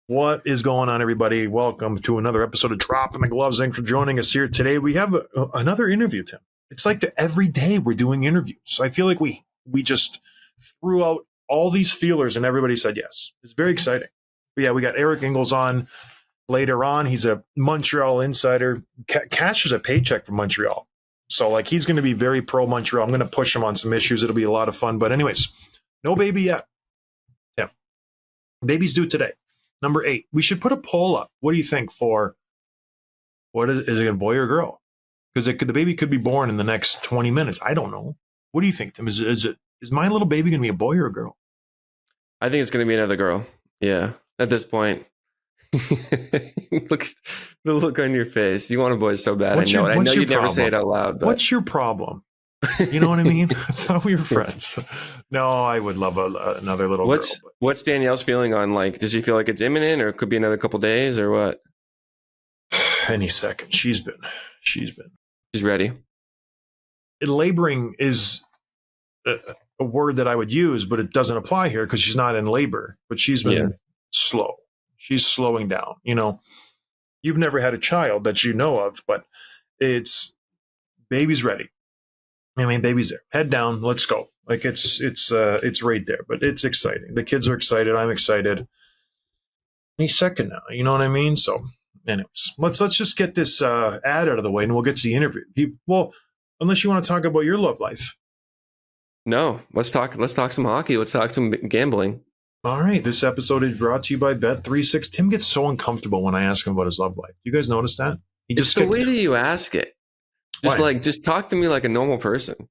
What is going on, everybody? Welcome to another episode of Dropping the Gloves. Thanks for joining us here today. We have another interview, Tim. It's like every day we're doing interviews. I feel like we just threw out all these feelers and everybody said yes. It's very exciting. But yeah, we got Eric Engels on later on. He's a Montreal insider. Cashes a paycheck from Montreal. So like he's going to be very pro Montreal. I'm going to push him on some issues. It'll be a lot of fun. But anyways, no baby yet. Yeah. Baby's due today. Number 8. We should put a poll up. What do you think for what is it a boy or girl? Because the baby could be born in the next 20 minutes. I don't know. What do you think, Tim? Is my little baby going to be a boy or a girl? I think it's going to be another girl. Yeah. At this point. Look, the look on your face. You want a boy so bad. I know you'd never say it out loud. But. What's your problem? You know what I mean? I thought we were friends. No, I would love another little girl. What's Danielle's feeling on, like, does she feel like it's imminent or it could be another couple days or what? Any second. She's ready. Laboring is a word that I would use, but it doesn't apply here because she's not in labor, but she's been slow. She's slowing down. You know, you've never had a child that you know of, but baby's ready. I mean, baby's there. Head down. Let's go. Like it's right there, but it's exciting. The kids are excited. I'm excited. Any second now. You know what I mean? So, anyways, let's just get this ad out of the way, and we'll get to the interview. Well, unless you want to talk about your love life. No, let's talk some hockey. Let's talk some gambling. All right. This episode is brought to you by Bet366. Tim gets so uncomfortable when I ask him about his love life. You guys notice that? It's the way that you ask it. Just talk to me like a normal person.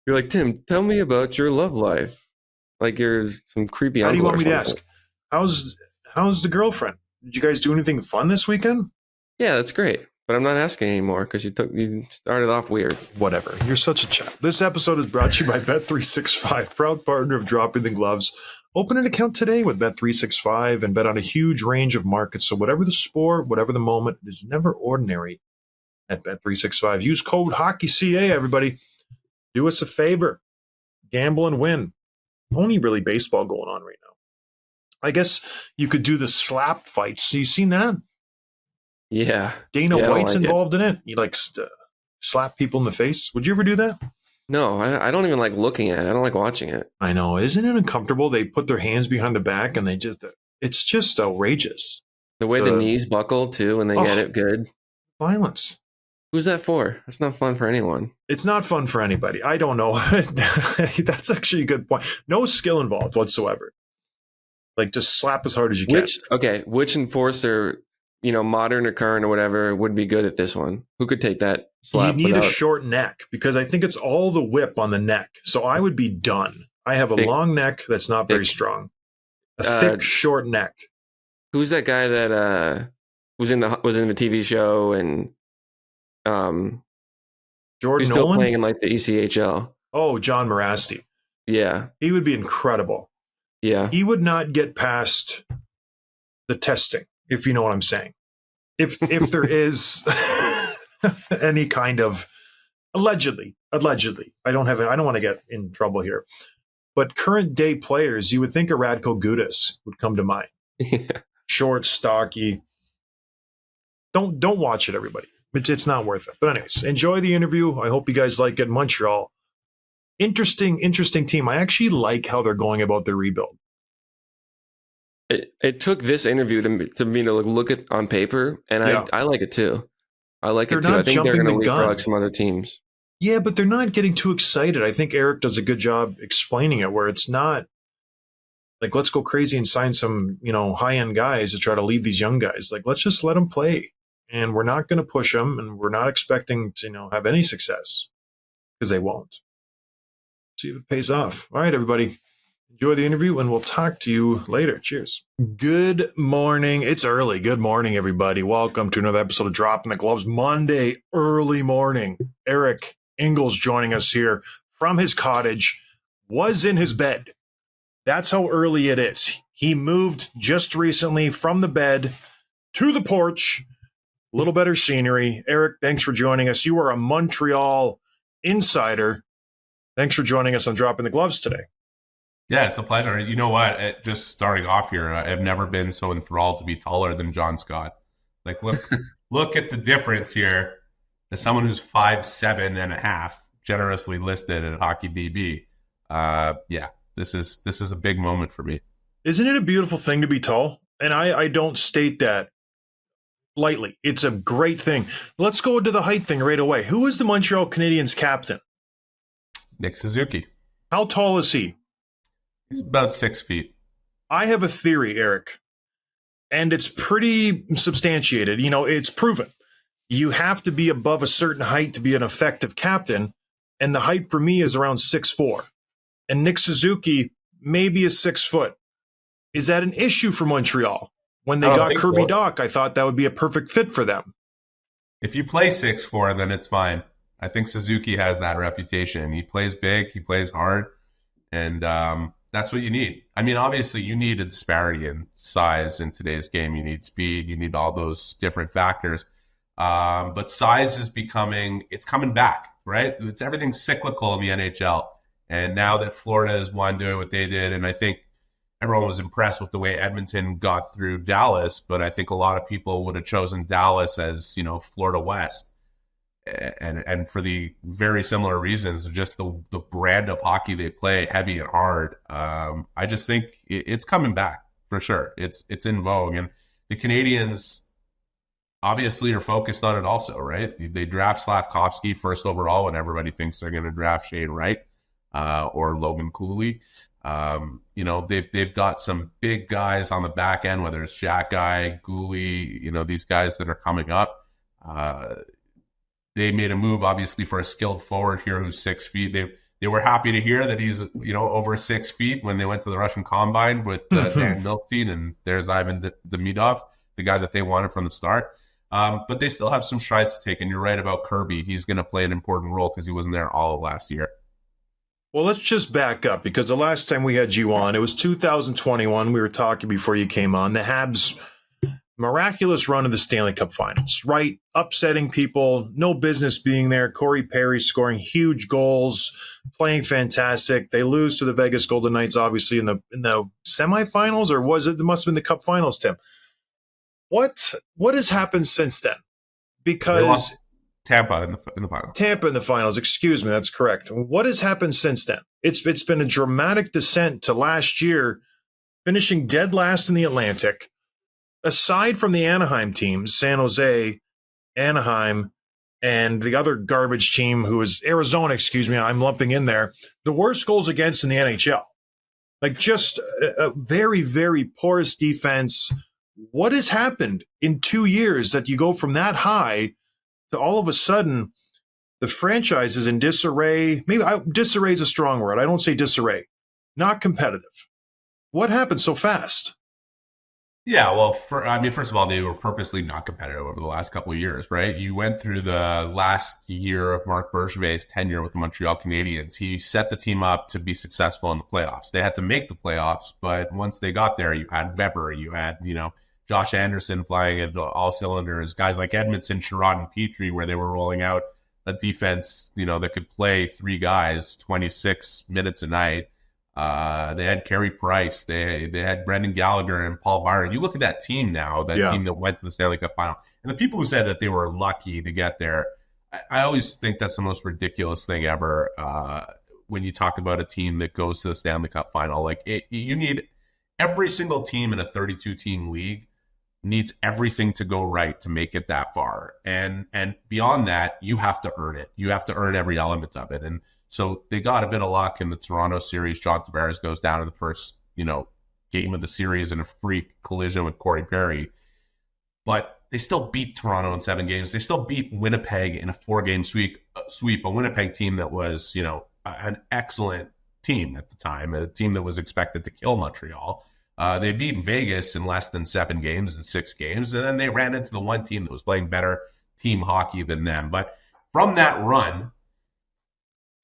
You're like, Tim, tell me about your love life. Like you're some creepy uncle. How do you want me to ask? How's the girlfriend? Did you guys do anything fun this weekend? Yeah, that's great. But I'm not asking anymore because you started off weird. Whatever. You're such a child. This episode is brought to you by Bet365, proud partner of Dropping the Gloves. Open an account today with Bet365 and bet on a huge range of markets. So whatever the sport, whatever the moment, it is never ordinary at Bet365. Use code HOCKEYCA, everybody. Do us a favor. Gamble and win. Only really baseball going on right now. I guess you could do the slap fights. You seen that? Yeah. Dana White's involved in it. He likes to slap people in the face. Would you ever do that? No, I don't even like looking at it. I don't like watching it. I know. Isn't it uncomfortable? They put their hands behind the back and it's just outrageous. The way the knees buckle too when they get it good. Violence. Who's that for? That's not fun for anyone. It's not fun for anybody. I don't know. That's actually a good point. No skill involved whatsoever. Like just slap as hard as you can. Which enforcer, modern or current or whatever, would be good at this one? Who could take that slap? You need a short neck because I think it's all the whip on the neck. So I would be done. I have a long neck that's not very strong. A thick, short neck. Who's that guy that was in the TV show and Jordan he's still Nolan? playing in like the ECHL? Oh, John Morasti. Yeah. He would be incredible. Yeah. He would not get past the testing, if you know what I'm saying. If there is any kind of allegedly, I don't want to get in trouble here. But current day players, you would think a Radko Gudas would come to mind. Yeah. Short, stocky. Don't watch it, everybody. It's not worth it. But anyways, enjoy the interview. I hope you guys like it. Montreal. Interesting team. I actually like how they're going about their rebuild. It took this interview to me to look at on paper, and I like it too. I like it too. I think they're going to leave for like some other teams. Yeah, but they're not getting too excited. I think Eric does a good job explaining it, where it's not like let's go crazy and sign some high-end guys to try to lead these young guys. Like let's just let them play, and we're not going to push them, and we're not expecting to have any success because they won't. See if it pays off. All right, everybody. Enjoy the interview, and we'll talk to you later. Cheers. Good morning. It's early. Good morning, everybody. Welcome to another episode of Dropping the Gloves. Monday, early morning. Eric Engels joining us here from his cottage, was in his bed. That's how early it is. He moved just recently from the bed to the porch. A little better scenery. Eric, thanks for joining us. You are a Montreal insider. Thanks for joining us on Dropping the Gloves today. Yeah, it's a pleasure. You know what? Just starting off here, I've never been so enthralled to be taller than John Scott. Like, look at the difference here. As someone who's 5'7.5", generously listed at Hockey DB, yeah, this is a big moment for me. Isn't it a beautiful thing to be tall? And I don't state that lightly. It's a great thing. Let's go into the height thing right away. Who is the Montreal Canadiens captain? Nick Suzuki. How tall is he? He's about 6 feet. I have a theory, Eric, and it's pretty substantiated. You know, it's proven. You have to be above a certain height to be an effective captain, and the height for me is around 6'4". And Nick Suzuki maybe is 6 foot. Is that an issue for Montreal? When they got Kirby Dach, I thought that would be a perfect fit for them. If you play 6'4", then it's fine. I think Suzuki has that reputation. He plays big, he plays hard, and that's what you need. I mean, obviously, you need a disparity in size in today's game. You need speed, you need all those different factors. But size is it's coming back, right? Everything's cyclical in the NHL. And now that Florida is doing what they did, and I think everyone was impressed with the way Edmonton got through Dallas, but I think a lot of people would have chosen Dallas as, Florida West. And for the very similar reasons, just the brand of hockey they play, heavy and hard. I just think it's coming back for sure. It's in vogue, and the Canadiens obviously are focused on it also, right? They draft Slavkovsky first overall, and everybody thinks they're going to draft Shane Wright or Logan Cooley. They've got some big guys on the back end, whether it's Xhekaj, Cooley, these guys that are coming up. They made a move, obviously, for a skilled forward here who's 6 feet. They were happy to hear that he's, over 6 feet when they went to the Russian Combine with Dan Milstein, and there's Ivan Demidov, the guy that they wanted from the start. But they still have some strides to take, and you're right about Kirby. He's going to play an important role because he wasn't there all of last year. Well, let's just back up, because the last time we had you on, it was 2021. We were talking before you came on. The Habs' miraculous run of the Stanley Cup Finals, right? Upsetting people, no business being there. Corey Perry scoring huge goals, playing fantastic. They lose to the Vegas Golden Knights, obviously, in the semifinals, or was it? It must have been the Cup Finals, Tim. What has happened since then? Because Tampa in the finals. Tampa in the finals, excuse me, that's correct. What has happened since then? It's been a dramatic descent to last year, finishing dead last in the Atlantic. Aside from the Anaheim teams, San Jose, Anaheim, and the other garbage team who is Arizona, excuse me, I'm lumping in there, the worst goals against in the NHL. Like, just a very, very porous defense. What has happened in 2 years that you go from that high to all of a sudden the franchise is in disarray? Maybe disarray is a strong word. I don't say disarray. Not competitive. What happened so fast? Yeah, well, first of all, they were purposely not competitive over the last couple of years, right? You went through the last year of Marc Bergevin's tenure with the Montreal Canadiens. He set the team up to be successful in the playoffs. They had to make the playoffs, but once they got there, you had Weber, you had, Josh Anderson flying at all cylinders, guys like Edmondson, Sherrod, and Petrie, where they were rolling out a defense, that could play three guys 26 minutes a night. They had Carey Price. They had Brendan Gallagher and Paul Byron. You look at that team now, team that went to the Stanley Cup final. And the people who said that they were lucky to get there, I always think that's the most ridiculous thing ever when you talk about a team that goes to the Stanley Cup final. Like, you need every single team in a 32-team league needs everything to go right to make it that far. And beyond that, you have to earn it. You have to earn every element of it. And so they got a bit of luck in the Toronto series. John Tavares goes down in the first, game of the series in a freak collision with Corey Perry. But they still beat Toronto in 7 games. They still beat Winnipeg in a 4-game sweep, a Winnipeg team that was, an excellent team at the time, a team that was expected to kill Montreal. They beat Vegas in less than 7 games in 6 games, and then they ran into the one team that was playing better team hockey than them. But from that run,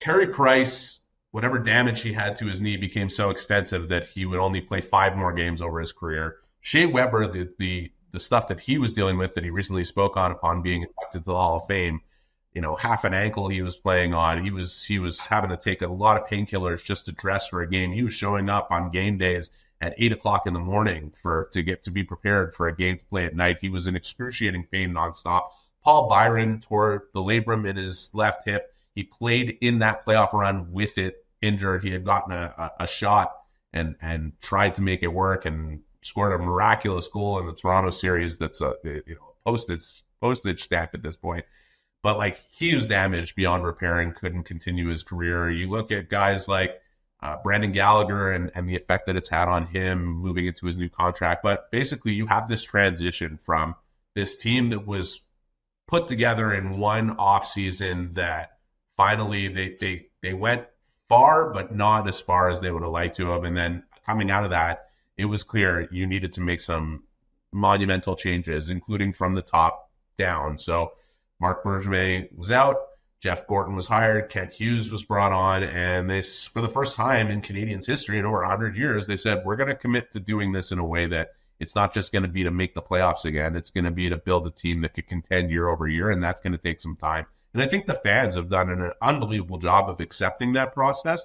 Carey Price, whatever damage he had to his knee became so extensive that he would only play 5 more games over his career. Shea Weber, the stuff that he was dealing with that he recently spoke on upon being inducted to the Hall of Fame, half an ankle he was playing on. He was having to take a lot of painkillers just to dress for a game. He was showing up on game days at 8:00 in the morning to be prepared for a game to play at night. He was in excruciating pain nonstop. Paul Byron tore the labrum in his left hip. He played in that playoff run with it injured. He had gotten a shot and tried to make it work and scored a miraculous goal in the Toronto series. That's a postage stamp at this point. But like, he was damaged beyond repair and couldn't continue his career. You look at guys like Brandon Gallagher and the effect that it's had on him moving into his new contract. But basically, you have this transition from this team that was put together in one offseason that finally they went far, but not as far as they would have liked to have. And then coming out of that, it was clear you needed to make some monumental changes, including from the top down. So Marc Bergevin was out, Jeff Gorton was hired, Kent Hughes was brought on, and this, for the first time in Canadiens history in over 100 years, they said, we're going to commit to doing this in a way that it's not just going to be to make the playoffs again. It's going to be to build a team that could contend year over year, and that's going to take some time. And I think the fans have done an unbelievable job of accepting that process.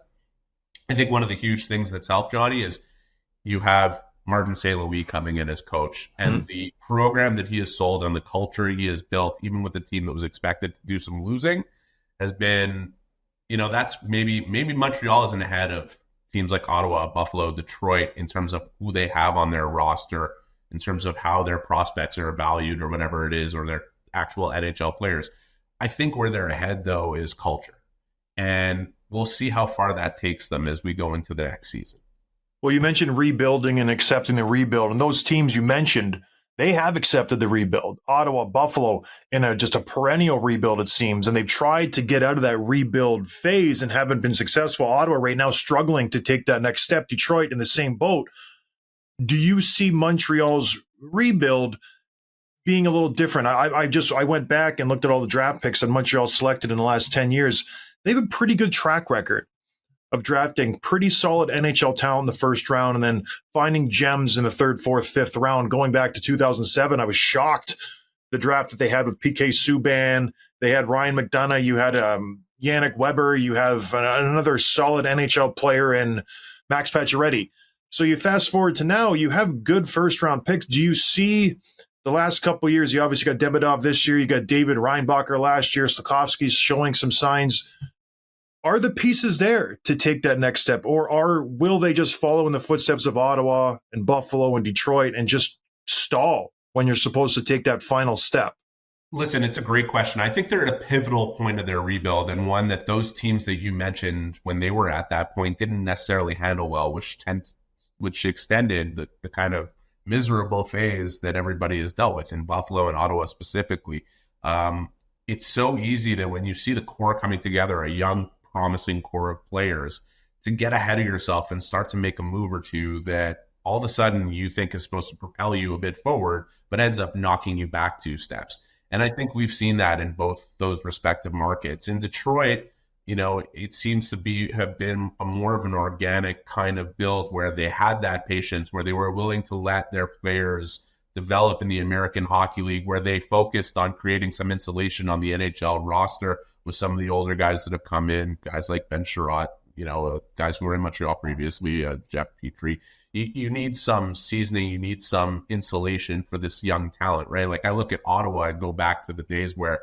I think one of the huge things that's helped, Johnny, is you have Martin St. Louis coming in as coach, and the program that he has sold and the culture he has built, even with a team that was expected to do some losing, has been, that's maybe Montreal isn't ahead of teams like Ottawa, Buffalo, Detroit in terms of who they have on their roster, in terms of how their prospects are valued or whatever it is, or their actual NHL players. I think where they're ahead, though, is culture. And we'll see how far that takes them as we go into the next season. Well, you mentioned rebuilding and accepting the rebuild. And those teams you mentioned, they have accepted the rebuild. Ottawa, Buffalo, in just a perennial rebuild, it seems. And they've tried to get out of that rebuild phase and haven't been successful. Ottawa right now struggling to take that next step. Detroit in the same boat. Do you see Montreal's rebuild being a little different? I went back and looked at all the draft picks that Montreal selected in the last 10 years. They have a pretty good track record of drafting pretty solid NHL talent in the first round and then finding gems in the third, fourth, fifth round. Going back to 2007, I was shocked the draft that they had with PK Subban. They had Ryan McDonough. You had Yannick Weber. You have another solid NHL player in Max Pacioretty. So you fast forward to now, you have good first-round picks. Do you see the last couple of years, you obviously got Demidov this year, you got David Reinbacher last year, Slavkovsky's showing some signs. Are the pieces there to take that next step, or will they just follow in the footsteps of Ottawa and Buffalo and Detroit and just stall when you're supposed to take that final step? Listen, it's a great question. I think they're at a pivotal point of their rebuild, and one that those teams that you mentioned when they were at that point didn't necessarily handle well, which extended the kind of miserable phase that everybody has dealt with in Buffalo and Ottawa specifically. It's so easy to, when you see the core coming together, a young, promising core of players, to get ahead of yourself and start to make a move or two that all of a sudden you think is supposed to propel you a bit forward, but ends up knocking you back 2 steps. And I think we've seen that in both those respective markets. In Detroit, it seems to have been a more of an organic kind of build where they had that patience, where they were willing to let their players develop in the American Hockey League, where they focused on creating some insulation on the NHL roster with some of the older guys that have come in, guys like Ben Sherratt, guys who were in Montreal previously, Jeff Petrie. You need some seasoning, you need some insulation for this young talent, right? Like, I look at Ottawa and go back to the days where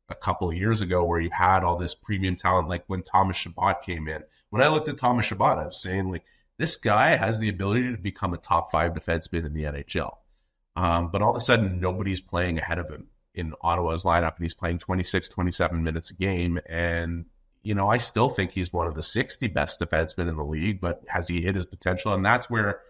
a couple of years ago where you had all this premium talent, like when Thomas Chabot came in. When I looked at Thomas Chabot, I was saying, like, this guy has the ability to become a top 5 defenseman in the NHL. But all of a sudden, nobody's playing ahead of him in Ottawa's lineup, and he's playing 26, 27 minutes a game. And, I still think he's one of the 60 best defensemen in the league, but has he hit his potential? And that's where,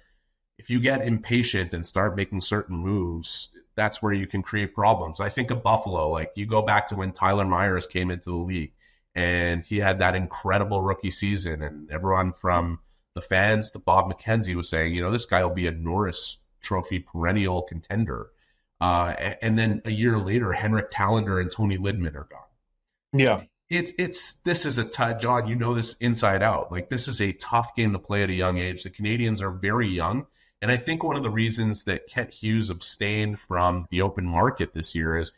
if you get impatient and start making certain moves, that's where you can create problems. I think of Buffalo, like, you go back to when Tyler Myers came into the league, and he had that incredible rookie season, and everyone from the fans to Bob McKenzie was saying, this guy will be a Norris Trophy perennial contender. And then a year later, Henrik Talander and Tony Lidman are gone. Yeah. This is John, you know this inside out. Like, this is a tough game to play at a young age. The Canadiens are very young. And I think one of the reasons that Kent Hughes abstained from the open market this year is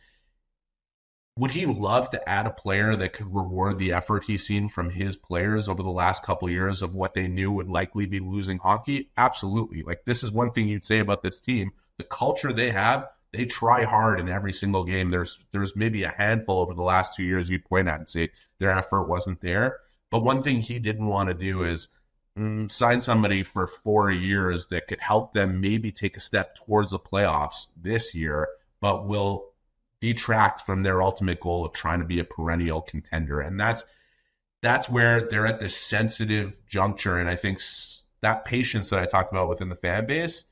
would he love to add a player that could reward the effort he's seen from his players over the last couple of years of what they knew would likely be losing hockey? Absolutely. Like, this is one thing you'd say about this team. The culture they have, they try hard in every single game. There's maybe a handful over the last 2 years you'd point at and say their effort wasn't there. But one thing he didn't want to do is sign somebody for 4 years that could help them maybe take a step towards the playoffs this year, but will detract from their ultimate goal of trying to be a perennial contender. And that's where they're at this sensitive juncture. And I think that patience that I talked about within the fan base,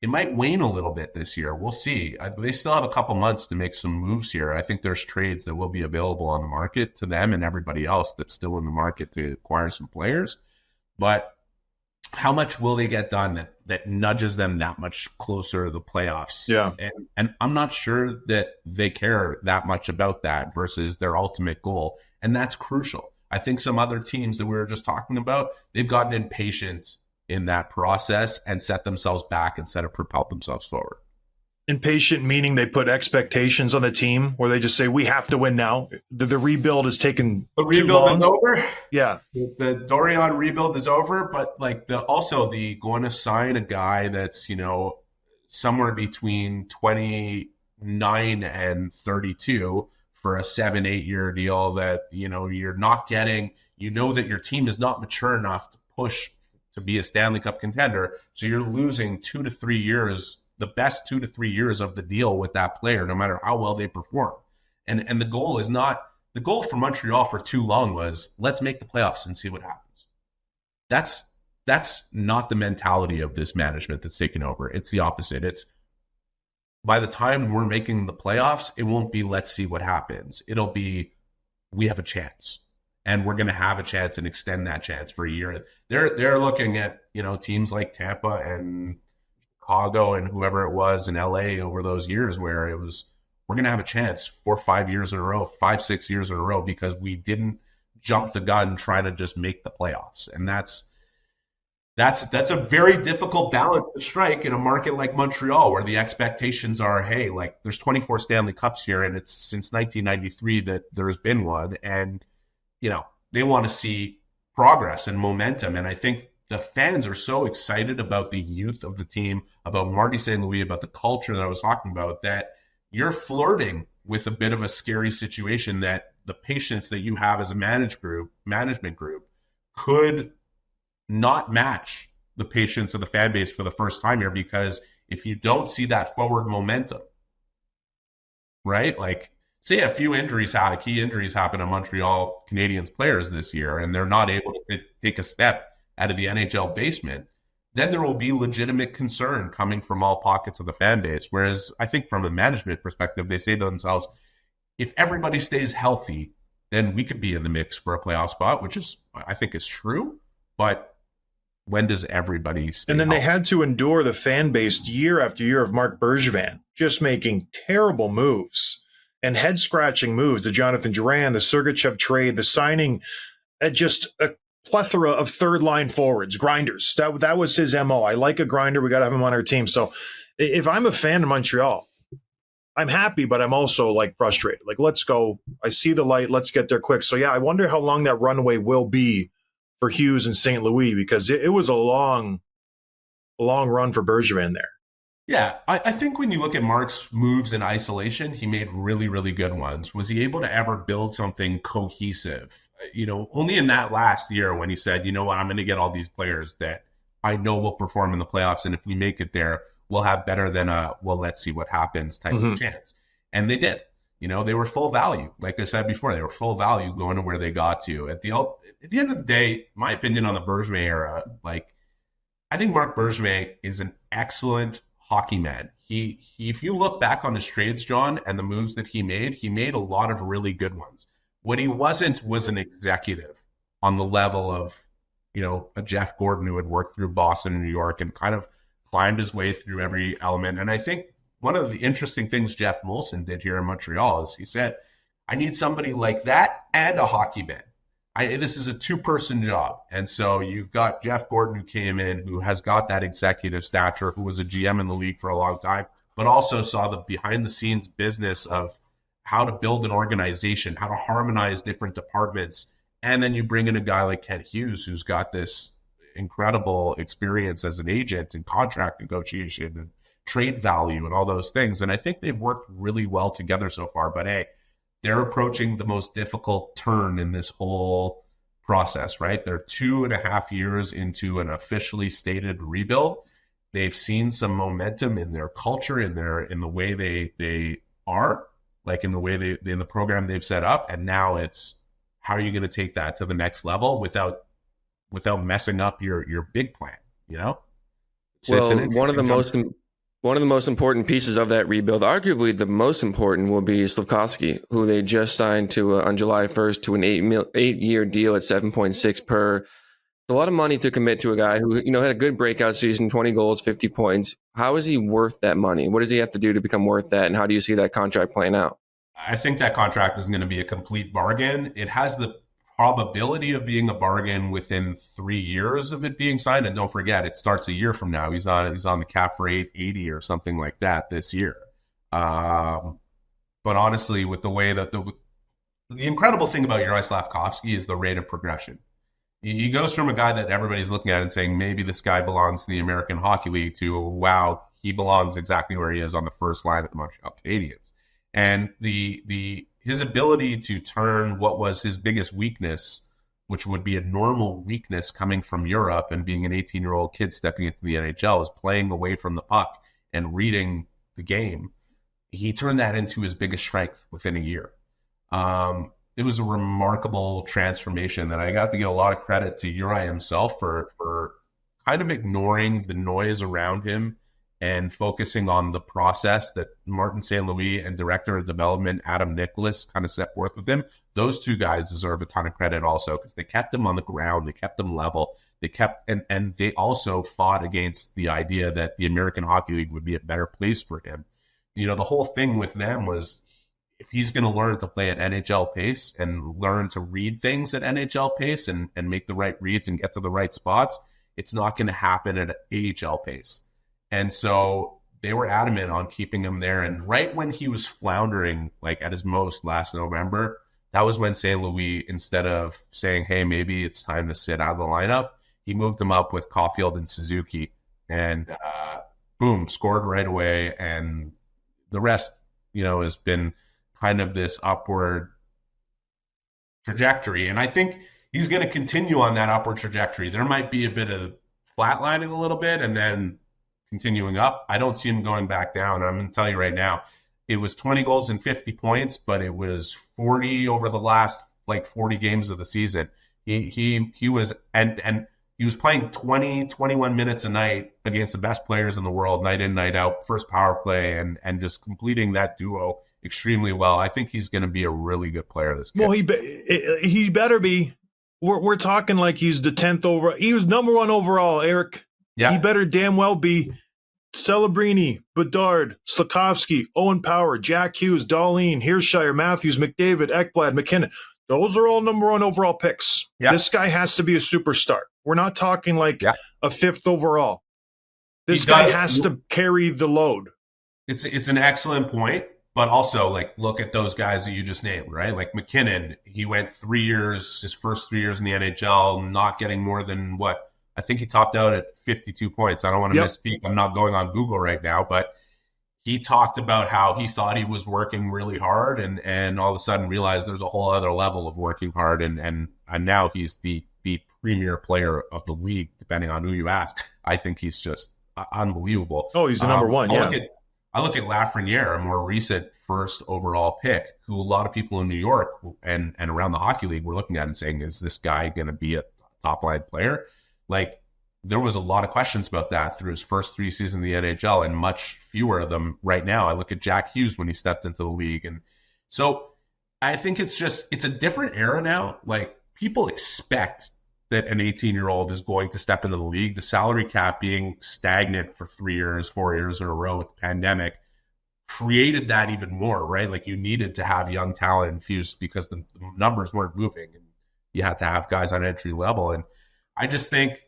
it might wane a little bit this year. We'll see. They still have a couple months to make some moves here. I think there's trades that will be available on the market to them and everybody else that's still in the market to acquire some players. But how much will they get done that nudges them that much closer to the playoffs? Yeah. And I'm not sure that they care that much about that versus their ultimate goal. And that's crucial. I think some other teams that we were just talking about, they've gotten impatient in that process and set themselves back instead of propelled themselves forward. Impatient meaning they put expectations on the team where they just say, we have to win now. The rebuild has taken the rebuild is over. Yeah. The Dorion rebuild is over, but like the going to sign a guy that's, somewhere between 29 and 32 for a 7-8 year deal that, you're not getting, that your team is not mature enough to push to be a Stanley Cup contender. So you're losing 2 to 3 years, the best 2 to 3 years of the deal with that player, no matter how well they perform. And the goal for Montreal for too long was, let's make the playoffs and see what happens. That's not the mentality of this management that's taken over. It's the opposite. It's, by the time we're making the playoffs, it won't be let's see what happens. It'll be, we have a chance. And we're going to have a chance and extend that chance for a year. They're looking at, teams like Tampa and Chicago and whoever it was in LA over those years where it was, we're going to have a chance 4 or 5 years in a row, 5, 6 years in a row, because we didn't jump the gun trying to just make the playoffs. And that's a very difficult balance to strike in a market like Montreal, where the expectations are, hey, like, there's 24 Stanley Cups here, and it's since 1993 that there's been one. And, they want to see progress and momentum. And I think the fans are so excited about the youth of the team, about Marty St. Louis, about the culture that I was talking about, that you're flirting with a bit of a scary situation that the patience that you have as a management group could not match the patience of the fan base for the first time here, because if you don't see that forward momentum, right? Like, say a few key injuries happen to Montreal Canadiens players this year, and they're not able to take a step out of the NHL basement, then there will be legitimate concern coming from all pockets of the fan base. Whereas I think from a management perspective, they say to themselves, if everybody stays healthy, then we could be in the mix for a playoff spot, which is, I think, is true. But when does everybody stay And then healthy? they had to endure the fan base year after year of Marc Bergevin just making terrible moves and head-scratching moves. The Jonathan Duran, the Sergachev trade, the signing, just a plethora of third-line forwards, grinders. That was his MO. I like a grinder. We got to have him on our team. So if I'm a fan of Montreal, I'm happy, but I'm also like frustrated. Like, let's go. I see the light. Let's get there quick. So yeah, I wonder how long that runway will be for Hughes and St. Louis, because it was a long run for Bergevin there. Yeah, I think when you look at Marc's moves in isolation, he made really, really good ones. Was he able to ever build something cohesive? Only in that last year when he said, I'm going to get all these players that I know will perform in the playoffs, and if we make it there, we'll have better than let's see what happens type of chance. And they did. They were full value. Like I said before, they were full value going to where they got to. At the end of the day, my opinion on the Bergevin era, I think Marc Bergevin is an excellent hockey man. He if you look back on his trades, John, and the moves that he made a lot of really good ones. What he wasn't was an executive on the level of, a Jeff Gordon who had worked through Boston and New York and kind of climbed his way through every element. And I think one of the interesting things Jeff Molson did here in Montreal is he said, I need somebody like that and a hockey man. This is a 2-person job. And so you've got Jeff Gordon, who came in, who has got that executive stature, who was a GM in the league for a long time, but also saw the behind-the-scenes business of how to build an organization, how to harmonize different departments. And then you bring in a guy like Kent Hughes, who's got this incredible experience as an agent and contract negotiation and trade value and all those things. And I think they've worked really well together so far. But hey, they're approaching the most difficult turn in this whole process, right? They're 2.5 years into an officially stated rebuild. They've seen some momentum in their culture, in the way they are, like in the way in the program they've set up. And now it's, how are you going to take that to the next level without messing up your big plan, you know? Well, one of the most important pieces of that rebuild, arguably the most important, will be Slavkovsky, who they just signed to on July 1st to an 8-year deal at 7.6 per. It's a lot of money to commit to a guy who, had a good breakout season, 20 goals, 50 points. How is he worth that money? What does he have to do to become worth that? And how do you see that contract playing out? I think that contract is going to be a complete bargain. It has the probability of being a bargain within 3 years of it being signed. And don't forget, it starts a year from now. He's on the cap for 880 or something like that this year. But honestly, with the way that the incredible thing about Juraj Slavkovsky is the rate of progression. He goes from a guy that everybody's looking at and saying, maybe this guy belongs to the American Hockey League, to, wow, he belongs exactly where he is on the first line of the Montreal Canadiens. And his ability to turn what was his biggest weakness, which would be a normal weakness coming from Europe and being an 18-year-old kid stepping into the NHL, is playing away from the puck and reading the game. He turned that into his biggest strength within a year. It was a remarkable transformation that I got to give a lot of credit to Uri himself for kind of ignoring the noise around him and focusing on the process that Martin St. Louis and Director of Development Adam Nicholas kind of set forth with him. Those two guys deserve a ton of credit also, because they kept him on the ground, they kept him level, and they also fought against the idea that the American Hockey League would be a better place for him. The whole thing with them was, if he's going to learn to play at NHL pace and learn to read things at NHL pace and make the right reads and get to the right spots, it's not going to happen at AHL pace. And so they were adamant on keeping him there. And right when he was floundering, like at his most last November, that was when St. Louis, instead of saying, hey, maybe it's time to sit out of the lineup, he moved him up with Caulfield and Suzuki. And boom, scored right away. And the rest, has been kind of this upward trajectory. And I think he's going to continue on that upward trajectory. There might be a bit of flatlining a little bit and then continuing up. I don't see him going back down. I'm going to tell you right now, it was 20 goals and 50 points, but it was 40 over the last 40 games of the season. He was and he was playing 21 minutes a night against the best players in the world, night in, night out, first power play, and just completing that duo extremely well. I think he's going to be a really good player this game. Well, he better be. We're talking like he's the 10th overall. He was number 1 overall, Eric. Yeah. He better damn well be. Celebrini, Bedard, Slavkovsky, Owen Power, Jack Hughes, Darlene, Hershiser, Matthews, McDavid, Ekblad, McKinnon. Those are all number 1 overall picks. Yeah. This guy has to be a superstar. We're not talking like a 5th overall. This guy has to carry the load. It's an excellent point, but also look at those guys that you just named, right? Like McKinnon, he went 3 years, his first 3 years in the NHL, not getting more than what? I think he topped out at 52 points. I don't want to misspeak. I'm not going on Google right now, but he talked about how he thought he was working really hard and all of a sudden realized there's a whole other level of working hard. And now he's the premier player of the league, depending on who you ask. I think he's just unbelievable. Oh, he's the number 1. I look at Lafreniere, a more recent first overall pick, who a lot of people in New York and around the hockey league were looking at and saying, is this guy going to be a top line player? There was a lot of questions about that through his first 3 seasons in the NHL, and much fewer of them right now. I look at Jack Hughes when he stepped into the league. And so I think it's a different era now. People expect that an 18-year-old is going to step into the league. The salary cap being stagnant for 3 years, 4 years in a row with the pandemic created that even more, right? You needed to have young talent infused because the numbers weren't moving, and you had to have guys on entry level. And I just think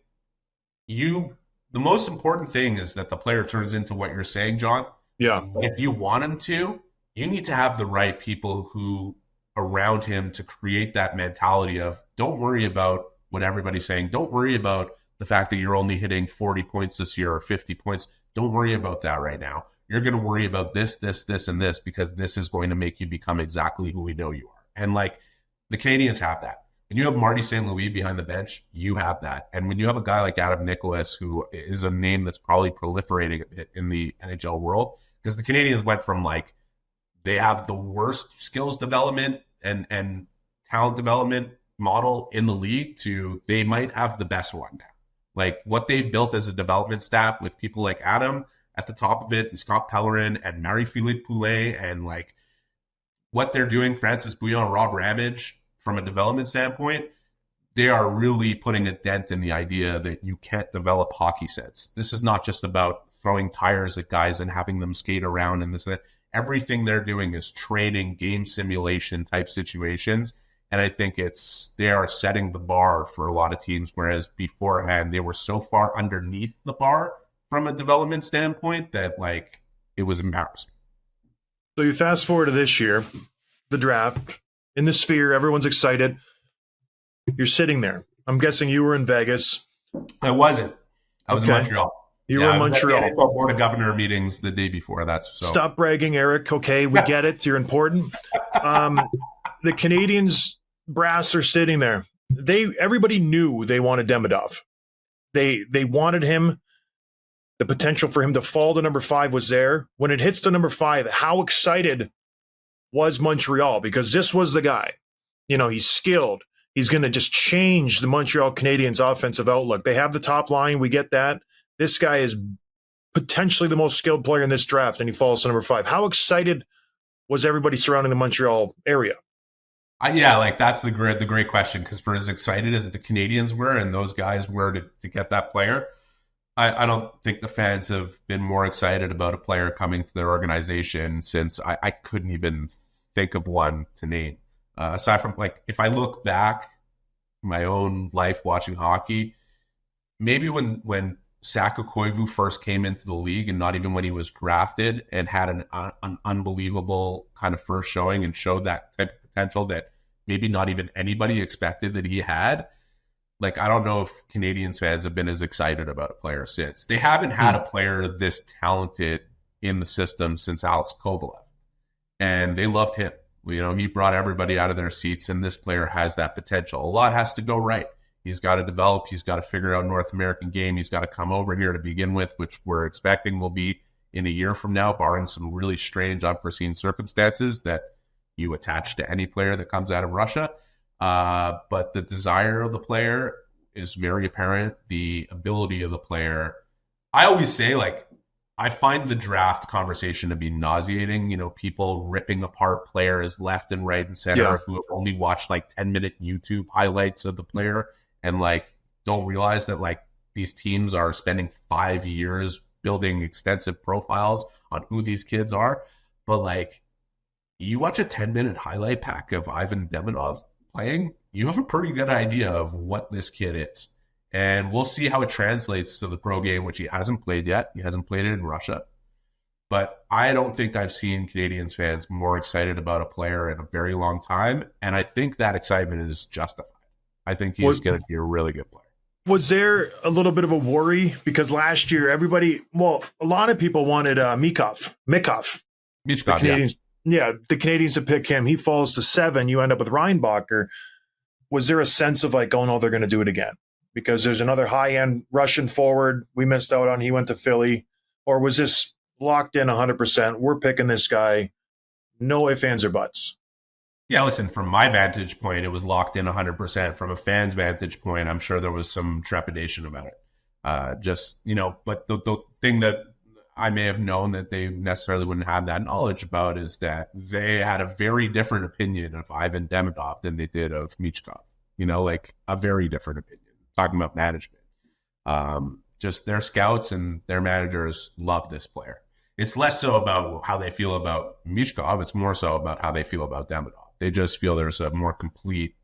the most important thing is that the player turns into what you're saying, John. Yeah. If you want him to, you need to have the right people who around him to create that mentality of don't worry about what everybody's saying. Don't worry about the fact that you're only hitting 40 points this year or 50 points. Don't worry about that right now. You're going to worry about this, and this, because this is going to make you become exactly who we know you are. And like the Canadiens have that. When you have Marty St. Louis behind the bench, you have that. And when you have a guy like Adam Nicholas, who is a name that's probably proliferating a bit in the NHL world, because the Canadiens went from like, they have the worst skills development and talent development model in the league to they might have the best one now. Like what they've built as a development staff with people like Adam at the top of it, and Scott Pellerin and Marie-Philippe Poulet, and like what they're doing, Francis Bouillon, Rob Ramage, from a development standpoint, they are really putting a dent in the idea that you can't develop hockey sets. This is not just about throwing tires at guys and having them skate around and this. Everything they're doing is training, game simulation type situations. And I think they are setting the bar for a lot of teams, whereas beforehand they were so far underneath the bar from a development standpoint that like it was embarrassing. So you fast forward to this year, the draft, in the Sphere, everyone's excited. You're sitting there. I'm guessing you were in Vegas. I wasn't. I was in Montreal. You were in Montreal. I was at the Board of Governor meetings the day before. Stop bragging, Eric. Okay, we get it. You're important. The Canadiens brass are sitting there. Everybody knew they wanted Demidov. They wanted him. The potential for him to fall to number 5 was there. When it hits to number 5, how excited was Montreal? Because this was the guy. You know, he's skilled. He's going to just change the Montreal Canadiens offensive outlook. They have the top line. We get that. This guy is potentially the most skilled player in this draft, and he falls to number 5. How excited was everybody surrounding the Montreal area? Yeah, like that's the great question, because for as excited as the Canadiens were and those guys were to get that player, I don't think the fans have been more excited about a player coming to their organization since I couldn't even think of one to name. Aside from, like, if I look back my own life watching hockey, maybe when Saka Koivu first came into the league, and not even when he was drafted, and had an unbelievable kind of first showing and showed that type of potential that maybe not even anybody expected that he had. Like, I don't know if Canadiens fans have been as excited about a player since. They haven't had a player this talented in the system since Alex Kovalev. And they loved him. You know, he brought everybody out of their seats, and this player has that potential. A lot has to go right. He's got to develop. He's got to figure out North American game. He's got to come over here to begin with, which we're expecting will be in a year from now, barring some really strange, unforeseen circumstances that you attach to any player that comes out of Russia. But the desire of the player is very apparent. The ability of the player. I always say, like, I find the draft conversation to be nauseating. You know, people ripping apart players left and right and center who have only watched like 10-minute YouTube highlights of the player and like don't realize that like these teams are spending 5 years building extensive profiles on who these kids are. But like, you watch a 10-minute highlight pack of Ivan Demidov playing, you have a pretty good idea of what this kid is. And we'll see how it translates to the pro game, which he hasn't played yet. He hasn't played it in Russia. But I don't think I've seen Canadiens fans more excited about a player in a very long time. And I think that excitement is justified. I think he's going to be a really good player. Was there a little bit of a worry? Because last year, a lot of people wanted Michkov, the Canadiens. Yeah, the Canadiens to pick him. He falls to 7. You end up with Reinbacher. Was there a sense of like, oh no, they're going to do it again? Because there's another high-end Russian forward we missed out on. He went to Philly. Or was this locked in 100%? We're picking this guy. No ifs, ands, or buts. Yeah, listen, from my vantage point, it was locked in 100%. From a fan's vantage point, I'm sure there was some trepidation about it. But the thing that I may have known that they necessarily wouldn't have that knowledge about is that they had a very different opinion of Ivan Demidov than they did of Michkov. You know, like a very different opinion. Talking about management. Just their scouts and their managers love this player. It's less so about how they feel about Michkov. It's more so about how they feel about Demidov. They just feel there's a more complete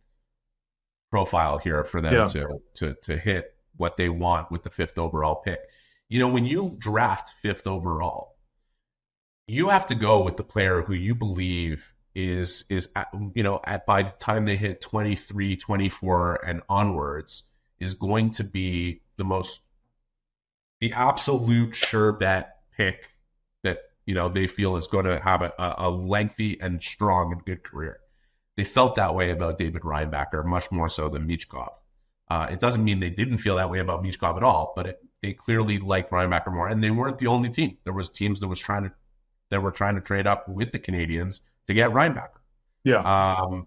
profile here for them to hit what they want with the 5th overall pick. You know, when you draft 5th overall, you have to go with the player who you believe is by the time they hit 23, 24 and onwards is going to be the absolute sure bet pick that, they feel is going to have a lengthy and strong and good career. They felt that way about David Reinbacher, much more so than Michkov. It doesn't mean they didn't feel that way about Michkov at all, but they clearly liked Reinbacher more. And they weren't the only team. There was teams that were trying to trade up with the Canadiens to get Reinbacher. Yeah.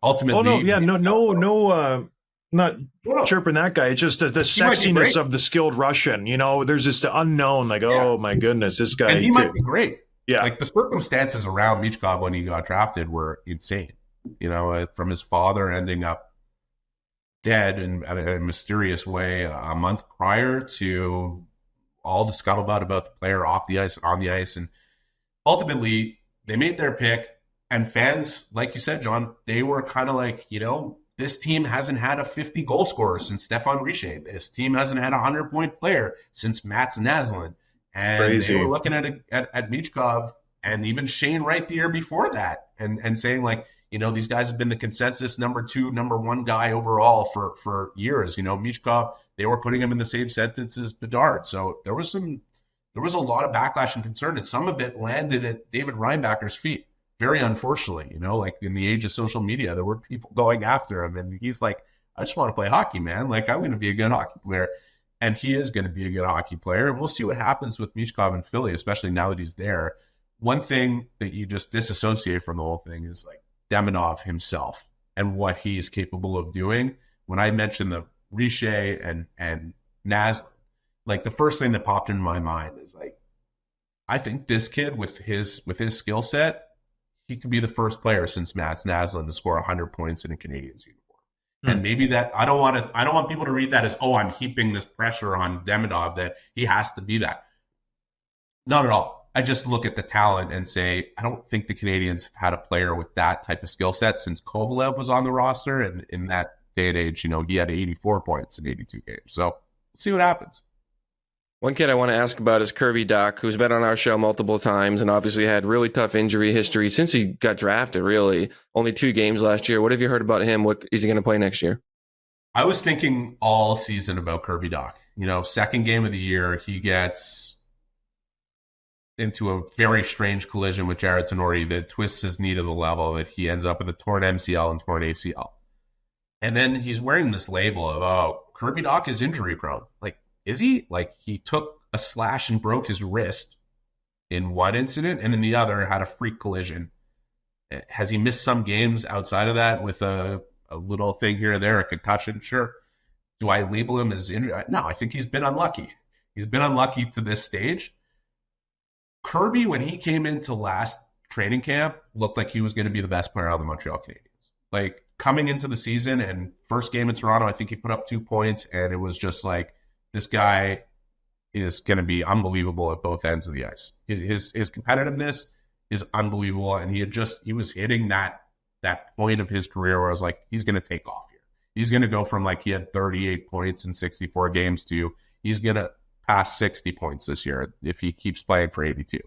Ultimately. Oh no! Yeah. No. Not chirping that guy. It's just the sexiness of the skilled Russian. There's just the unknown. Like, oh my goodness, this guy. And he might be great. Yeah. Like the circumstances around Michkov when he got drafted were insane. From his father ending up dead in a mysterious way a month prior to all the scuttlebutt about the player off the ice, on the ice. And ultimately, they made their pick. And fans, like you said, John, they were kind of like, this team hasn't had a 50-goal scorer since Stefan Richer. This team hasn't had a 100-point player since Mats Naslund. And Crazy. They were looking at Michkov and even Shane Wright the year before that and saying, like, these guys have been the consensus number 2, number 1 guy overall for years. Michkov, they were putting him in the same sentence as Bedard. So there was a lot of backlash and concern, and some of it landed at David Reinbacher's feet. Very unfortunately, like in the age of social media, there were people going after him, and he's like, I just want to play hockey, man. Like, I'm going to be a good hockey player. And he is going to be a good hockey player. And we'll see what happens with Michkov in Philly, especially now that he's there. One thing that you just disassociate from the whole thing is like Demidov himself and what he is capable of doing. When I mentioned the Richer and Naslund, like the first thing that popped into my mind is like, I think this kid with his skill set, he could be the first player since Mats Naslund to score 100 points in a Canadiens uniform. And maybe that I don't want people to read that as, I'm heaping this pressure on Demidov that he has to be that. Not at all. I just look at the talent and say, I don't think the Canadiens have had a player with that type of skill set since Kovalev was on the roster. And in that day and age, he had 84 points in 82 games. So we'll see what happens. One kid I want to ask about is Kirby Dach, who's been on our show multiple times and obviously had really tough injury history since he got drafted, really. Only 2 games last year. What have you heard about him? What is he going to play next year? I was thinking all season about Kirby Dach. Second game of the year, he gets into a very strange collision with Jared Tenori that twists his knee to the level that he ends up with a torn MCL and torn ACL. And then he's wearing this label of, Kirby Dach is injury prone. Like, is he? Like, he took a slash and broke his wrist in one incident and in the other had a freak collision. Has he missed some games outside of that with a little thing here or there, a concussion? Sure. Do I label him as injury? No, I think he's been unlucky. He's been unlucky to this stage. Kirby, when he came into last training camp, looked like he was going to be the best player on the Montreal Canadiens. Like, coming into the season and first game in Toronto, I think he put up 2 points, and it was just like, this guy is going to be unbelievable at both ends of the ice. His competitiveness is unbelievable, and he was hitting that point of his career where I was like, he's going to take off here. He's going to go from like he had 38 points in 64 games to he's going to pass 60 points this year if he keeps playing for 82.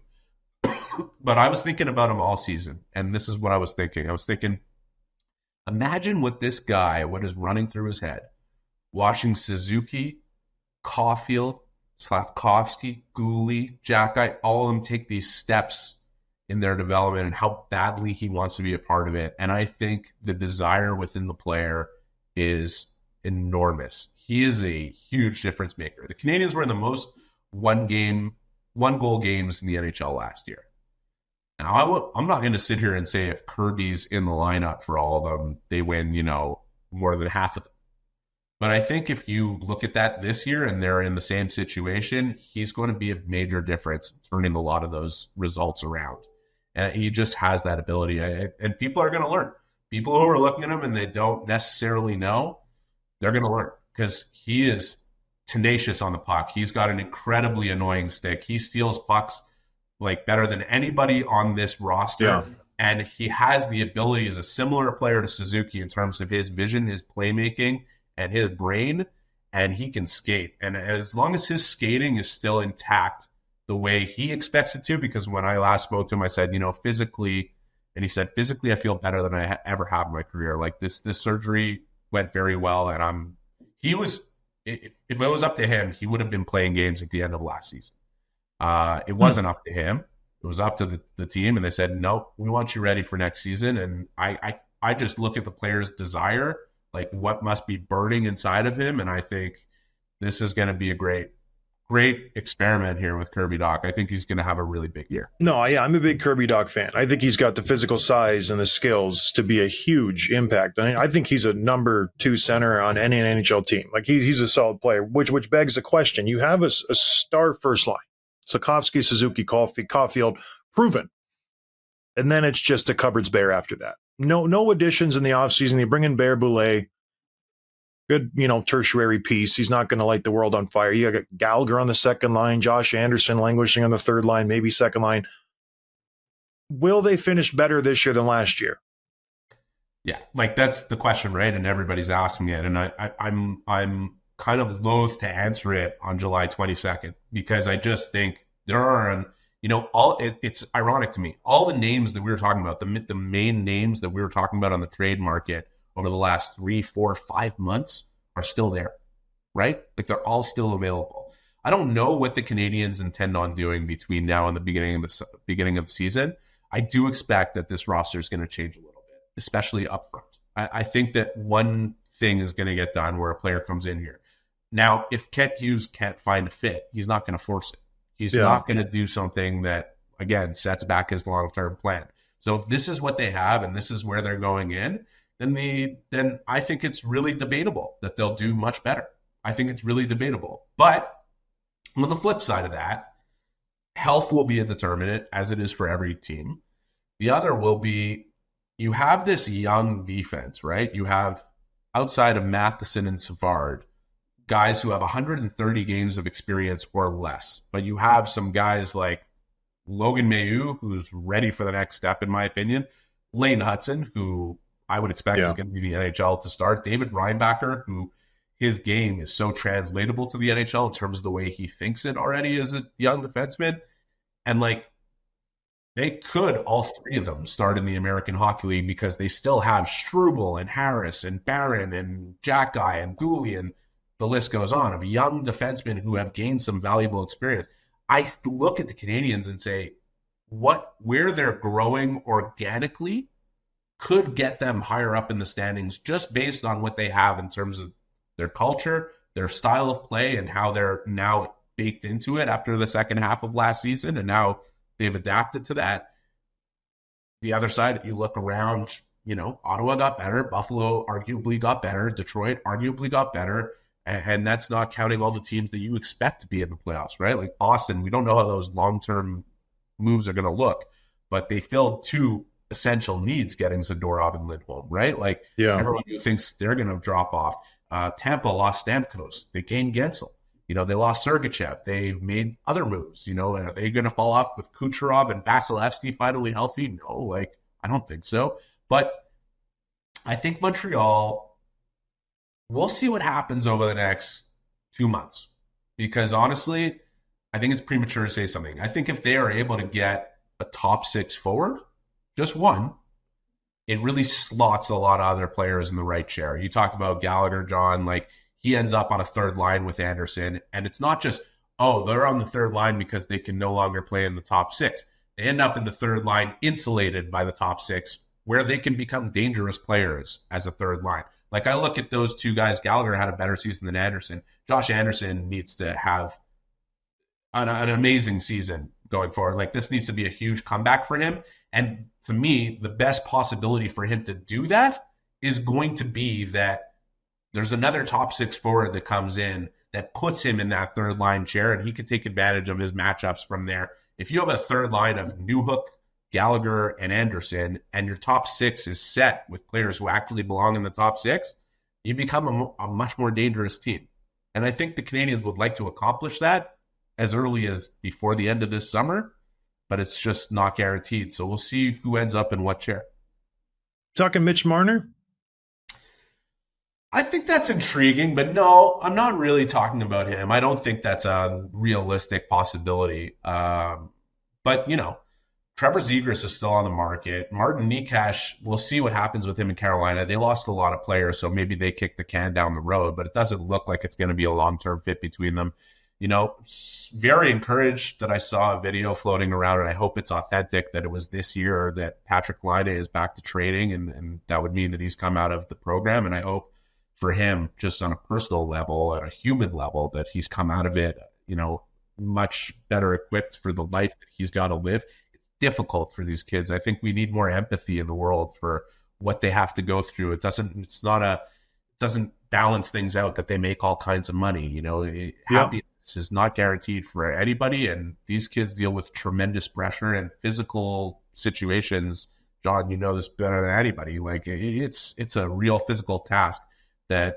But I was thinking about him all season, and this is what I was thinking. I was thinking, imagine what is running through his head, watching Suzuki, Caulfield, Slavkovsky, Gouli, Xhekaj, all of them take these steps in their development and how badly he wants to be a part of it. And I think the desire within the player is enormous. He is a huge difference maker. The Canadiens were in the most one-goal games in the NHL last year. Now, I'm not going to sit here and say if Kirby's in the lineup for all of them, they win, more than half of them. But I think if you look at that this year and they're in the same situation, he's going to be a major difference, turning a lot of those results around. And he just has that ability. And people are going to learn. People who are looking at him and they don't necessarily know, they're going to learn because he is tenacious on the puck. He's got an incredibly annoying stick. He steals pucks like better than anybody on this roster. Yeah. And he has the ability as a similar player to Suzuki in terms of his vision, his playmaking, and his brain, and he can skate. And as long as his skating is still intact the way he expects it to, because when I last spoke to him, I said, physically, and he said, physically, I feel better than I ever have in my career. Like this surgery went very well. And if it was up to him, he would have been playing games at the end of last season. It wasn't up to him. It was up to the team. And they said, no, we want you ready for next season. And I just look at the player's desire, like what must be burning inside of him. And I think this is going to be a great experiment here with Kirby Dach. I think he's going to have a really big year. No, yeah, I'm a big Kirby Dach fan. I think he's got the physical size and the skills to be a huge impact. I mean, I think he's a number 2 center on any NHL team. Like he's a solid player, which begs the question. You have a star first line. Slavkovsky, Suzuki, Caulfield, proven. And then it's just a cupboard's bare after that. No additions in the offseason. You bring in Bear Boulay. Good, tertiary piece. He's not going to light the world on fire. You got Gallagher on the second line, Josh Anderson languishing on the third line, maybe second line. Will they finish better this year than last year? Yeah, like that's the question, right? And everybody's asking it, and I'm kind of loath to answer it on July 22nd because I just think there are, it's ironic to me. All the names that we were talking about, the main names that we were talking about on the trade market over the last 3, 4, 5 months are still there, right? Like they're all still available. I don't know what the Canadiens intend on doing between now and the beginning of the season. I do expect that this roster is going to change a little bit, especially up front. I think that one thing is going to get done where a player comes in here. Now, if Kent Hughes can't find a fit, he's not going to force it. He's not going to do something that, again, sets back his long-term plan. So if this is what they have and this is where they're going in, then I think it's really debatable that they'll do much better. I think it's really debatable. But on the flip side of that, health will be a determinant, as it is for every team. The other will be, you have this young defense, right? You have, outside of Matheson and Savard, guys who have 130 games of experience or less. But you have some guys like Logan Mailloux, who's ready for the next step, in my opinion. Lane Hudson, who I would expect is going to be the NHL to start. David Reinbacher, who his game is so translatable to the NHL in terms of the way he thinks it already as a young defenseman. And they could, all three of them, start in the American Hockey League because they still have Struble and Harris and Barron and Xhekaj and Dooley, and the list goes on, of young defensemen who have gained some valuable experience. I look at the Canadiens and say, where they're growing organically could get them higher up in the standings just based on what they have in terms of their culture, their style of play, and how they're now baked into it after the second half of last season, and now they've adapted to that. The other side, if you look around, Ottawa got better, Buffalo arguably got better, Detroit arguably got better, and that's not counting all the teams that you expect to be in the playoffs, right? Like Boston, we don't know how those long-term moves are going to look, but they filled 2 essential needs getting Zadorov and Lindholm, right? Like everyone who thinks they're going to drop off. Tampa lost Stamkos. They gained Gensel. They lost Sergachev. They've made other moves. Are they going to fall off with Kucherov and Vasilevsky finally healthy? No, I don't think so. But I think Montreal, we'll see what happens over the next 2 months. Because honestly, I think it's premature to say something. I think if they are able to get a top 6 forward, just one, it really slots a lot of other players in the right chair. You talked about Gallagher, John, he ends up on a third line with Anderson, and it's not just, they're on the third line because they can no longer play in the top 6. They end up in the third line insulated by the top 6, where they can become dangerous players as a third line. I look at those 2 guys. Gallagher had a better season than Anderson. Josh Anderson needs to have an amazing season going forward. This needs to be a huge comeback for him. And to me, the best possibility for him to do that is going to be that there's another top 6 forward that comes in that puts him in that third line chair, and he can take advantage of his matchups from there. If you have a third line of Newhook, Gallagher, and Anderson, and your top 6 is set with players who actually belong in the top 6, you become a much more dangerous team. And I think the Canadiens would like to accomplish that as early as before the end of this summer, but it's just not guaranteed. So we'll see who ends up in what chair. Talking Mitch Marner? I think that's intriguing, but no, I'm not really talking about him. I don't think that's a realistic possibility. But, Trevor Zegras is still on the market. Martin Necas, we'll see what happens with him in Carolina. They lost a lot of players, so maybe they kick the can down the road, but it doesn't look like it's going to be a long-term fit between them. Very encouraged that I saw a video floating around, and I hope it's authentic that it was this year that Patrick Laine is back to trading, and that would mean that he's come out of the program. And I hope for him, just on a personal level, at a human level, that he's come out of it, much better equipped for the life that he's got to live. It's difficult for these kids. I think we need more empathy in the world for what they have to go through. It doesn't balance things out that they make all kinds of money. Happiness is not guaranteed for anybody, and these kids deal with tremendous pressure and physical situations. John, you know this better than anybody. Like it's a real physical task that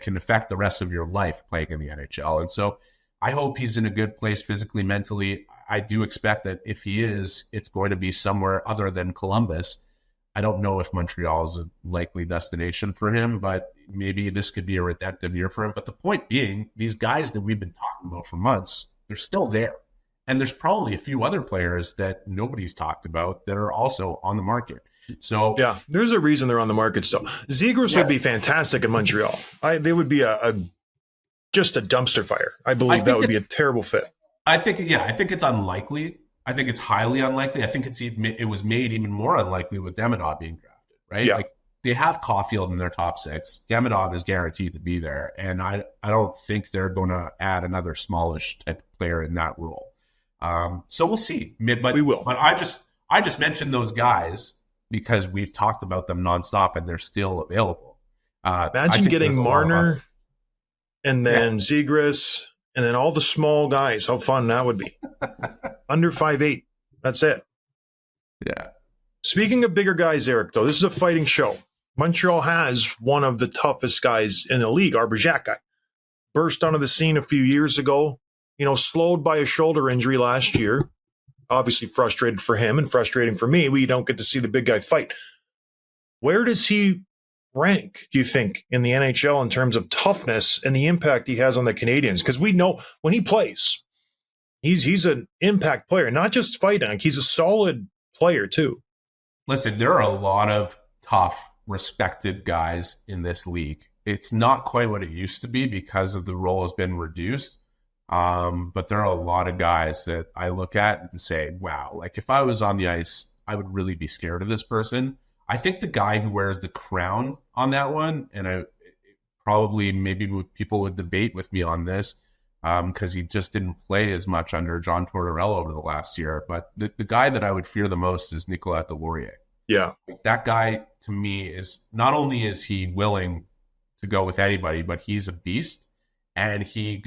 can affect the rest of your life playing in the NHL. And so I hope he's in a good place physically, mentally. I do expect that if he is, it's going to be somewhere other than Columbus. I don't know if Montreal is a likely destination for him, but maybe this could be a redemptive year for him. But the point being, these guys that we've been talking about for months, they're still there. And there's probably a few other players that nobody's talked about that are also on the market. So yeah, there's a reason they're on the market still. Zegras would be fantastic in Montreal. They would be just a dumpster fire. I believe that would be a terrible fit. I think it's unlikely. I think it's highly unlikely. I think it was made even more unlikely with Demidov being drafted, right? Yeah. Like they have Caulfield in their top 6. Demidov is guaranteed to be there, and I don't think they're going to add another smallish type of player in that role. So we'll see. But we will. But I just mentioned those guys because we've talked about them nonstop, and they're still available. Imagine getting Marner and then Zegras and then all the small guys. How fun that would be. Under 5'8". That's it. Yeah. Speaking of bigger guys, Eric, though, this is a fighting show. Montreal has one of the toughest guys in the league, Arber Xhekaj. Burst onto the scene a few years ago, slowed by a shoulder injury last year. Obviously frustrated for him and frustrating for me. We don't get to see the big guy fight. Where does he rank, do you think, in the NHL in terms of toughness and the impact he has on the Canadiens? Because we know when he plays, he's an impact player, not just fighting. He's a solid player too. Listen, there are a lot of tough, respected guys in this league. It's not quite what it used to be because of the role has been reduced. But there are a lot of guys that I look at and say, wow, like if I was on the ice, I would really be scared of this person. I think the guy who wears the crown on that one, and maybe people would debate with me on this, because he just didn't play as much under John Tortorella over the last year. But the guy that I would fear the most is Nicolas Deslauriers. Yeah. That guy, to me, is not only is he willing to go with anybody, but he's a beast. And he's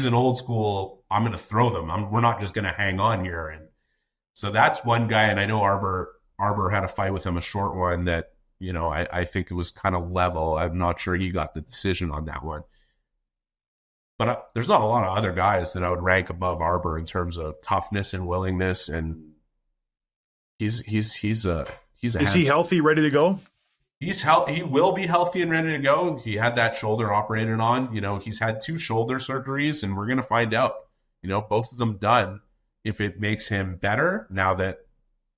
an old school, I'm going to throw them. We're not just going to hang on here. And so that's one guy. And I know Arber had a fight with him, a short one that, I think it was kind of level. I'm not sure he got the decision on that one. But there's not a lot of other guys that I would rank above Arber in terms of toughness and willingness. And he's a Is he healthy, ready to go? He will be healthy and ready to go. He had that shoulder operated on. He's had 2 shoulder surgeries, and we're going to find out. Both of them done. If it makes him better now that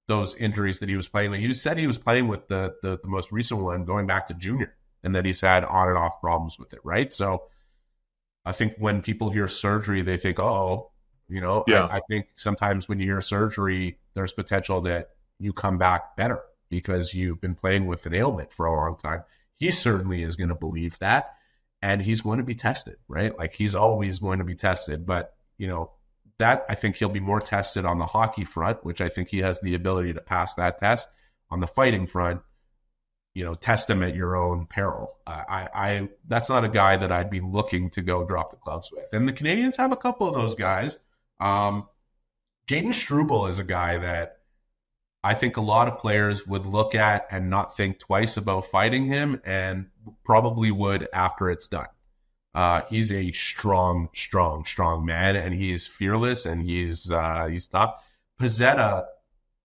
those injuries that he was playing with. He said he was playing with the most recent one going back to junior, and that he's had on and off problems with it, right? So I think when people hear surgery, they think, I think sometimes when you hear surgery, there's potential that you come back better because you've been playing with an ailment for a long time. He certainly is going to believe that, and he's going to be tested, right? Like he's always going to be tested, but that I think he'll be more tested on the hockey front, which I think he has the ability to pass that test. On the fighting front, test him at your own peril. That's not a guy that I'd be looking to go drop the gloves with. And the Canadiens have a couple of those guys. Jaden Struble is a guy that I think a lot of players would look at and not think twice about fighting him, and probably would after it's done. He's a strong man, and he's fearless, and he's tough. Pezzetta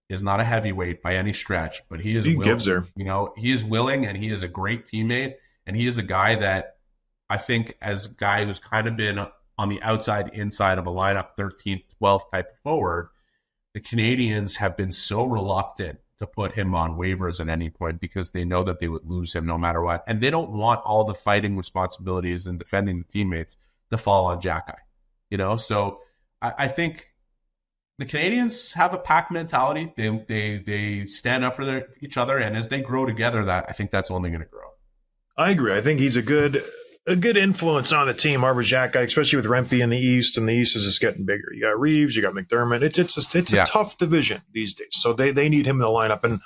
is not a heavyweight by any stretch, but he is willing. Gives her. He is willing, and he is a great teammate. And he is a guy that I think, as a guy who's kind of been on the outside, inside of a lineup, 13th, 12th type of forward, the Canadiens have been so reluctant to put him on waivers at any point because they know that they would lose him no matter what. And they don't want all the fighting responsibilities and defending the teammates to fall on Xhekaj, you know? So I think the Canadiens have a pack mentality. They stand up for each other. And as they grow together, I think that's only going to grow. I agree. I think he's a good influence on the team, Arber Xhekaj, especially with Rempe in the East, and the East is just getting bigger. You got Reeves, you got McDermott. It's a tough division these days, so they need him in the lineup. And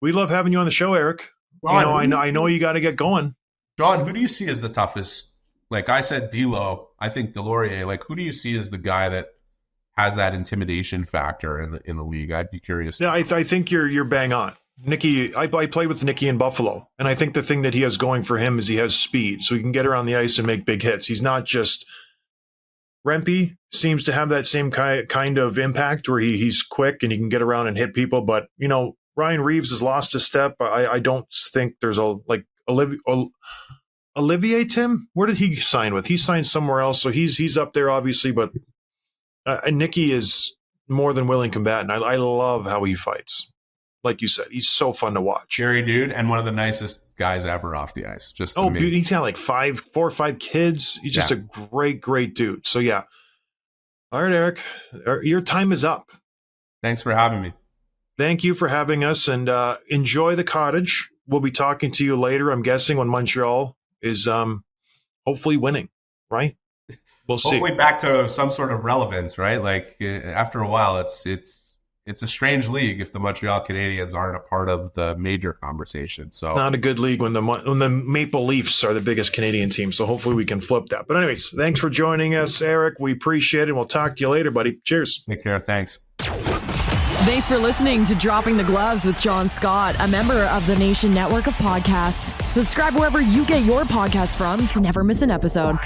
we love having you on the show, Eric. John, I know you got to get going. John, who do you see as the toughest? Like I said, D'Lo. I think Delorier. Like, who do you see as the guy that has that intimidation factor in the league? I'd be curious. Yeah, I think you're bang on. Nicky, I played with Nicky in Buffalo, and I think the thing that he has going for him is he has speed, so he can get around the ice and make big hits. He's not just Rempe seems to have that same kind of impact where he's quick and he can get around and hit people. But Ryan Reeves has lost a step. I don't think there's Olivier Tim. Where did he sign with? He signed somewhere else, so he's up there obviously. But Nicky is more than willing combatant. I love how he fights. Like you said, he's so fun to watch. Scary dude, and one of the nicest guys ever off the ice. Just dude, he's got like 4 or 5 kids. He's just a great dude. So yeah. All right, Eric, your time is up. Thanks for having me. Thank you for having us, and enjoy the cottage. We'll be talking to you later, I'm guessing, when Montreal is hopefully winning, right? We'll see. Hopefully back to some sort of relevance, right? Like after a while, it's a strange league if the Montreal Canadiens aren't a part of the major conversation. So it's not a good league when the Maple Leafs are the biggest Canadian team. So hopefully we can flip that. But anyways, thanks for joining us, Eric. We appreciate it. And we'll talk to you later, buddy. Cheers. Take care. Thanks. Thanks for listening to Dropping the Gloves with John Scott, a member of the Nation Network of Podcasts. Subscribe wherever you get your podcasts from to never miss an episode.